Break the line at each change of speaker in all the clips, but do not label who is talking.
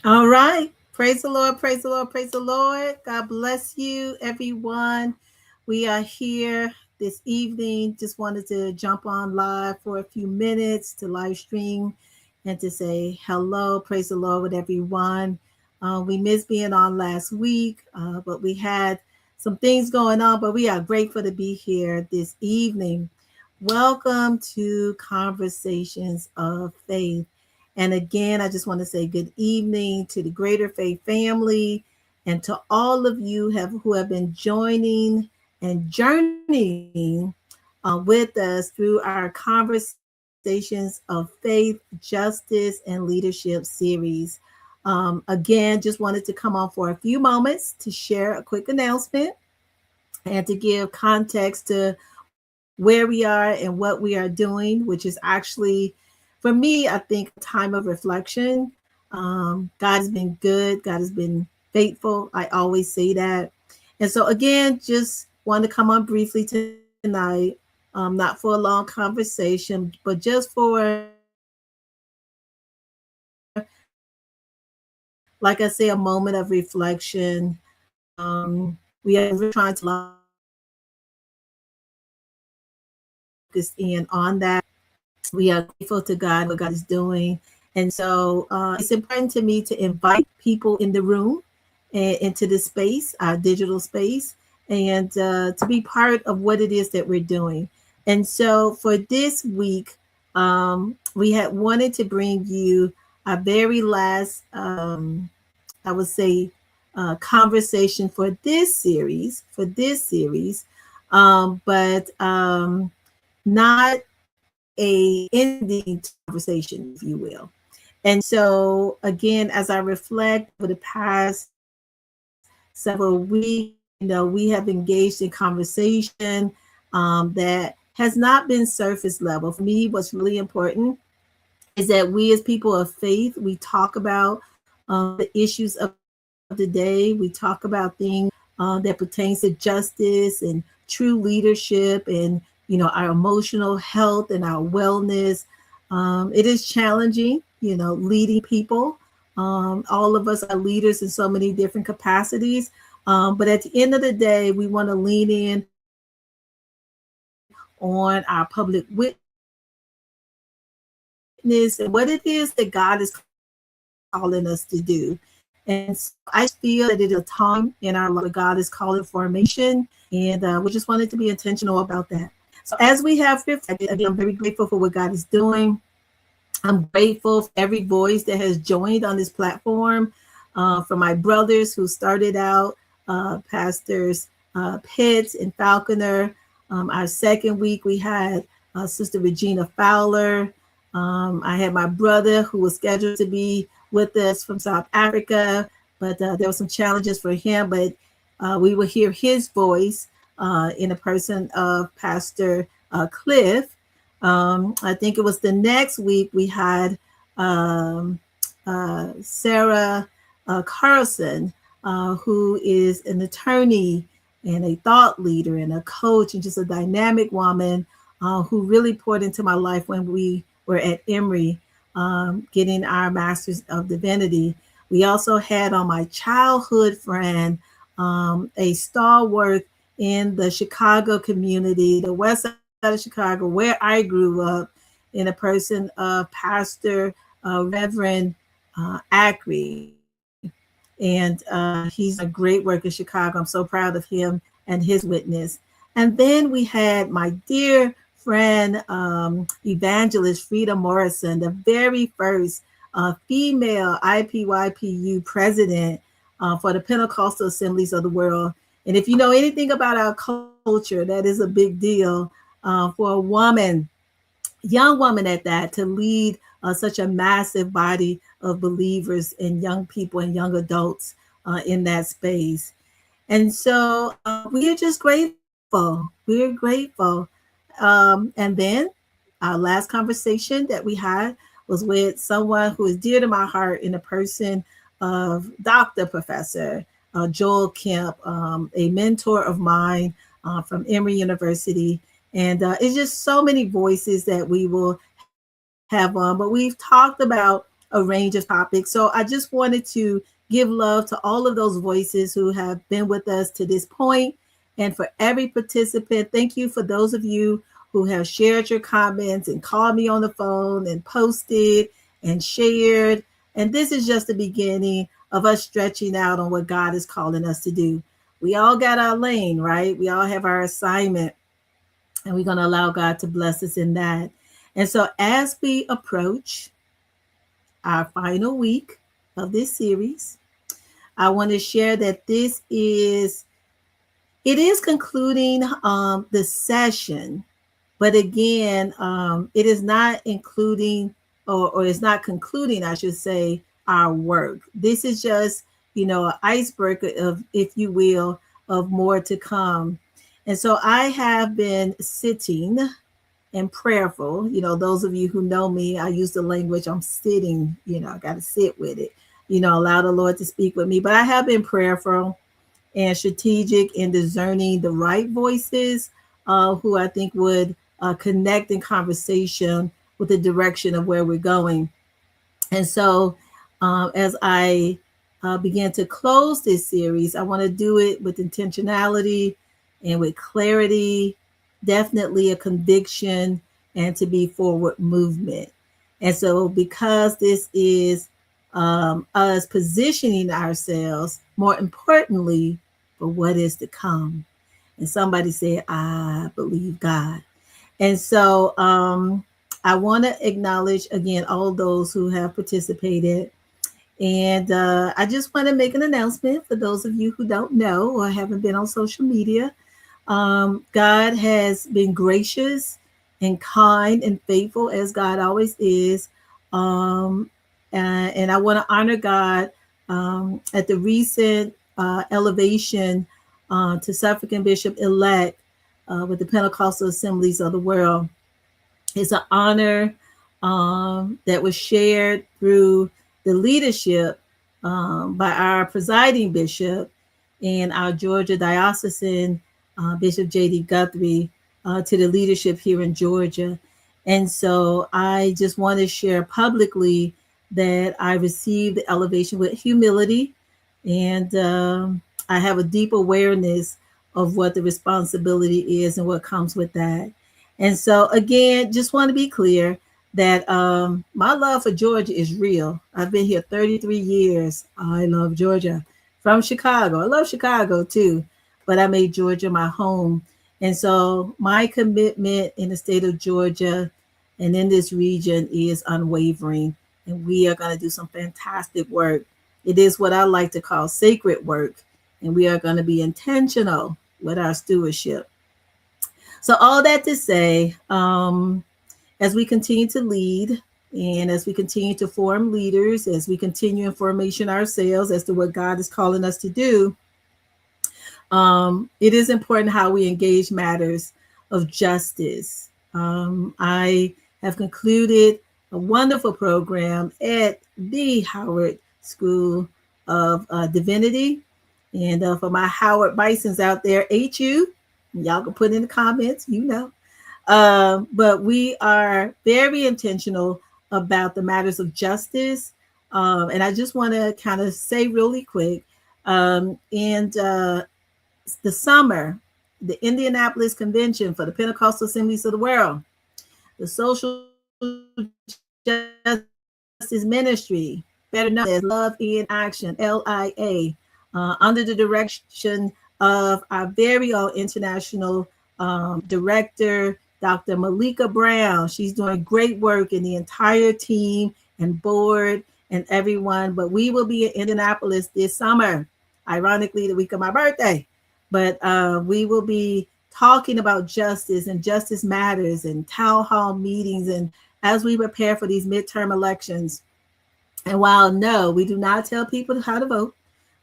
All right. Praise the Lord. Praise the Lord. Praise the Lord. God bless you, everyone. We are here this evening. Just wanted to jump on live for a few minutes to live stream and to say hello. Praise the Lord with everyone. We missed being on last week, but we had some things going on, but we are grateful to be here this evening. Welcome to Conversations of Faith. And again, I just want to say good evening to the Greater Faith family and to all of you who have been joining and journeying with us through our Conversations of Faith, Justice, and Leadership series. Again, just wanted to come on for a few moments to share a quick announcement and to give context to where we are and what we are doing, which is actually, for me, I think, a time of reflection. God has been good. God has been faithful. I always say that. And so, again, just want to come on briefly tonight, not for a long conversation, but just for, like I say, a moment of reflection. We are really trying to focus in on that. We are grateful to God and what God is doing. And so it's important to me to invite people in the room and into this space, our digital space, and to be part of what it is that we're doing. And so for this week, we had wanted to bring you our very last, I would say, conversation for this series, but not a ending to the conversation, if you will. And so, again, as I reflect over the past several weeks, we have engaged in conversation that has not been surface level. For me, what's really important is that we as people of faith, we talk about the issues of the day. We talk about things that pertains to justice and true leadership and, our emotional health and our wellness. It is challenging, leading people. All of us are leaders in so many different capacities. But at the end of the day, we want to lean in on our public witness and what it is that God is calling us to do. And so I just feel that it is a time in our life where God is calling formation. And we just wanted to be intentional about that. So as we have reflected, again, I'm very grateful for what God is doing. I'm grateful for every voice that has joined on this platform, for my brothers who started out, Pastors Pitts and Falconer. Our second week, we had Sister Regina Fowler. I had my brother who was scheduled to be with us from South Africa, but there were some challenges for him. But we will hear his voice in the person of Pastor Cliff. I think it was the next week we had um, Sarah Carlson, who is an attorney and a thought leader and a coach and just a dynamic woman who really poured into my life when we were at Emory getting our Master's of Divinity. We also had on my childhood friend, a stalwart in the Chicago community, the west side of Chicago, where I grew up, in a person of Pastor Reverend Ackrey. And he's a great work in Chicago. I'm so proud of him and his witness. And then we had my dear friend, evangelist Frida Morrison, the very first female IPYPU president for the Pentecostal Assemblies of the World. And if you know anything about our culture, that is a big deal for a woman, young woman at that, to lead such a massive body of believers and young people and young adults in that space. And so we are just grateful. We're grateful. And then our last conversation that we had was with someone who is dear to my heart in the person of Dr. Professor Joel Kemp, a mentor of mine from Emory University. And it's just so many voices that we will have on. But we've talked about a range of topics. So I just wanted to give love to all of those voices who have been with us to this point. And for every participant, thank you for those of you who have shared your comments and called me on the phone and posted and shared. And this is just the beginning of us stretching out on what God is calling us to do. We all got our lane, right? We all have our assignment, and we're going to allow God to bless us in that. And so as we approach our final week of this series, I want to share that it is concluding the session, but again, it is not including, or it's not concluding, I should say, our work. This is just, an icebreaker of, if you will, of more to come. And so I have been sitting and prayerful. Those of you who know me, I use the language, I'm sitting, I got to sit with it, allow the Lord to speak with me. But I have been prayerful and strategic in discerning the right voices who I think would connect in conversation with the direction of where we're going. And so as I begin to close this series, I want to do it with intentionality and with clarity, definitely a conviction, and to be forward movement. And so because this is us positioning ourselves, more importantly, for what is to come. And somebody said, I believe God. And so I want to acknowledge again all those who have participated. And I just want to make an announcement for those of you who don't know or haven't been on social media. God has been gracious and kind and faithful, as God always is. And I want to honor God at the recent elevation to Suffragan Bishop-elect with the Pentecostal Assemblies of the World. It's an honor that was shared through the leadership by our presiding bishop and our Georgia diocesan Bishop J.D. Guthrie to the leadership here in Georgia. And so I just want to share publicly that I received the elevation with humility, and I have a deep awareness of what the responsibility is and what comes with that. And so again, just want to be clear that my love for Georgia is real. I've been here 33 years. I love Georgia. From Chicago. I love Chicago too, but I made Georgia my home. And so my commitment in the state of Georgia and in this region is unwavering. And we are going to do some fantastic work. It is what I like to call sacred work. And we are going to be intentional with our stewardship. So all that to say, as we continue to lead and as we continue to form leaders, as we continue in formation ourselves as to what God is calling us to do, it is important how we engage matters of justice. I have concluded a wonderful program at the Howard School of Divinity. And for my Howard Bisons out there, HU, y'all can put in the comments, but we are very intentional about the matters of justice. And I just want to kind of say really quick, the summer, the Indianapolis Convention for the Pentecostal Assemblies of the World, the Social Justice Ministry, better known as Love in Action, LIA, under the direction of our very own international director, Dr. Malika Brown. She's doing great work in the entire team and board and everyone. But we will be in Indianapolis this summer, ironically, the week of my birthday. But we will be talking about justice and justice matters and town hall meetings, and as we prepare for these midterm elections. And while no, we do not tell people how to vote,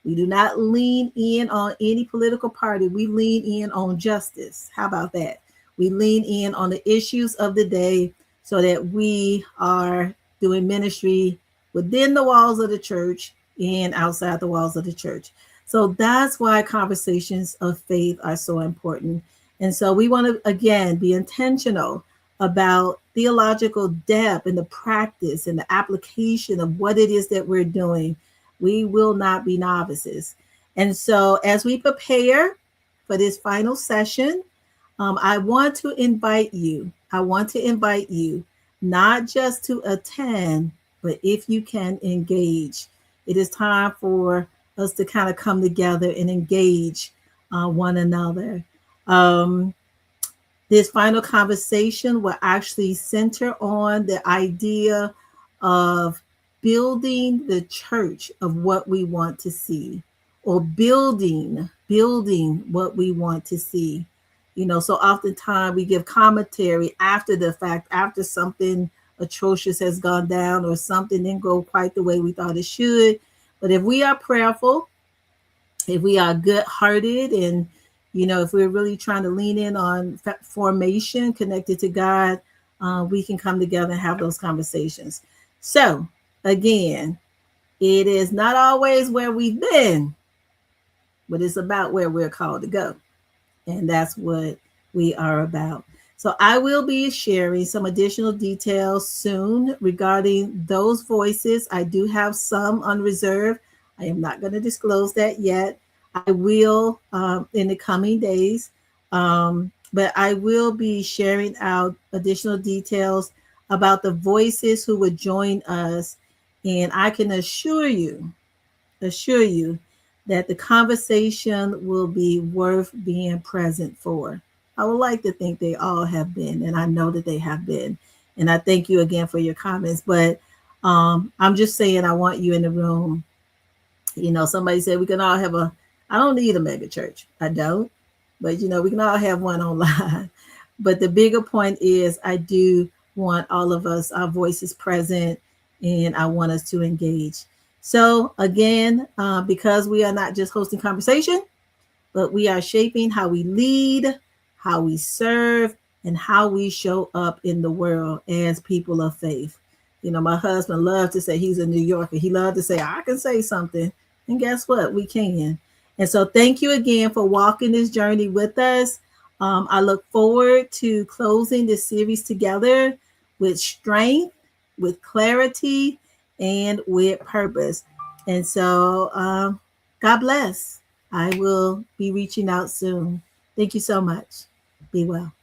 we do not lean in on any political party. We lean in on justice. How about that? We lean in on the issues of the day so that we are doing ministry within the walls of the church and outside the walls of the church. So that's why conversations of faith are so important. And so we want to, again, be intentional about theological depth and the practice and the application of what it is that we're doing. We will not be novices. And so, as we prepare for this final session, I want to invite you. I want to invite you not just to attend, but if you can engage. It is time for us to kind of come together and engage one another. Um, this final conversation will actually center on the idea of building the church of what we want to see, or building what we want to see. So oftentimes we give commentary after the fact, after something atrocious has gone down or something didn't go quite the way we thought it should. But if we are prayerful, if we are good hearted, and if we're really trying to lean in on formation connected to God, we can come together and have those conversations. So again, it is not always where we've been, but it's about where we're called to go. And that's what we are about. So I will be sharing some additional details soon regarding those voices. I do have some on reserve. I am not going to disclose that yet. I will in the coming days. But I will be sharing out additional details about the voices who would join us. And I can assure you that the conversation will be worth being present for. I would like to think they all have been, and I know that they have been. And I thank you again for your comments. But I'm just saying, I want you in the room. Somebody said we can all have I don't need a mega church. I don't. But, we can all have one online. But the bigger point is, I do want all of us, our voices present, and I want us to engage. So again, because we are not just hosting conversation, but we are shaping how we lead, how we serve, and how we show up in the world as people of faith. My husband loved to say, he's a New Yorker. He loved to say, I can say something. And guess what? We can. And so thank you again for walking this journey with us. I look forward to closing this series together with strength, with clarity, and with purpose. And so God bless. I will be reaching out soon. Thank you so much. Be well.